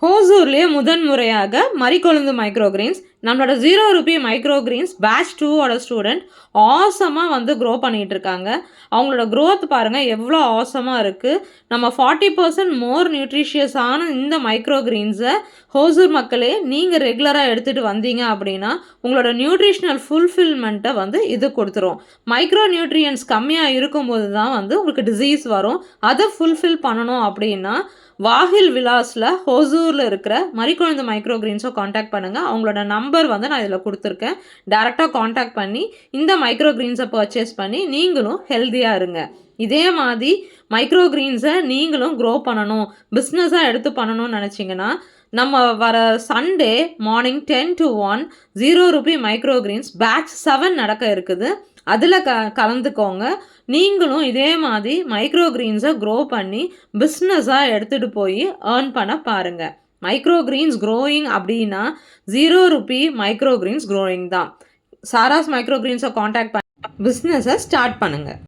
ஹோசூர்லேயே முதன்முறையாக மறிக்கொழுந்து மைக்ரோகிரீன்ஸ் நம்மளோட 0 ரூபி மைக்ரோகிரீன்ஸ் பேட்ச் 2ஓட ஸ்டூடெண்ட் ஆசமாக வந்து க்ரோ பண்ணிகிட்டு இருக்காங்க. அவங்களோட க்ரோத் பாருங்கள் எவ்வளோ ஆசமாக இருக்குது. நம்ம 40% மோர் நியூட்ரிஷியஸான இந்த மைக்ரோகிரீன்ஸை ஹோசூர் மக்களே நீங்கள் ரெகுலராக எடுத்துகிட்டு வந்தீங்க அப்படின்னா உங்களோட நியூட்ரிஷனல் ஃபுல்ஃபில்மெண்ட்டை வந்து இது கொடுத்துரும். மைக்ரோ நியூட்ரியன்ஸ் கம்மியாக இருக்கும்போது தான் வந்து உங்களுக்கு டிசீஸ் வரும். அதை ஃபுல்ஃபில் பண்ணணும் அப்படின்னா வாஹில் விலாஸில் ஹோசூரில் இருக்கிற மறிக்கொழுந்து மைக்ரோகிரீன்ஸோ காண்டாக்ட் பண்ணுங்கள். அவங்களோட நம்பர் வந்து நான் இதில் கொடுத்துருக்கேன். டேரெக்டாக காண்டாக்ட் பண்ணி இந்த மைக்ரோகிரீன்ஸை பர்ச்சேஸ் பண்ணி நீங்களும் ஹெல்த்தியாக இருங்க. இதே மாதிரி மைக்ரோகிரீன்ஸை நீங்களும் க்ரோ பண்ணணும், பிஸ்னஸாக எடுத்து பண்ணணும்னு நினச்சிங்கன்னா நம்ம வர Sunday morning 10 to 1 0 Ruby microgreens batch 7 நடக்க இருக்குது. அதில் கலந்துக்கோங்க. நீங்களும் இதே மாதிரி மைக்ரோகிரீன்ஸை க்ரோ பண்ணி பிஸ்னஸாக எடுத்துகிட்டு போய் ஏர்ன் பண்ண பாருங்கள். மைக்ரோகிரீன்ஸ் க்ரோயிங் அப்படின்னா 0 ரூபி மைக்ரோகிரீன்ஸ் க்ரோயிங் தான். சாராஸ் மைக்ரோகிரீன்ஸை காண்டாக்ட் பண்ணி பிஸ்னஸை ஸ்டார்ட் பண்ணுங்கள்.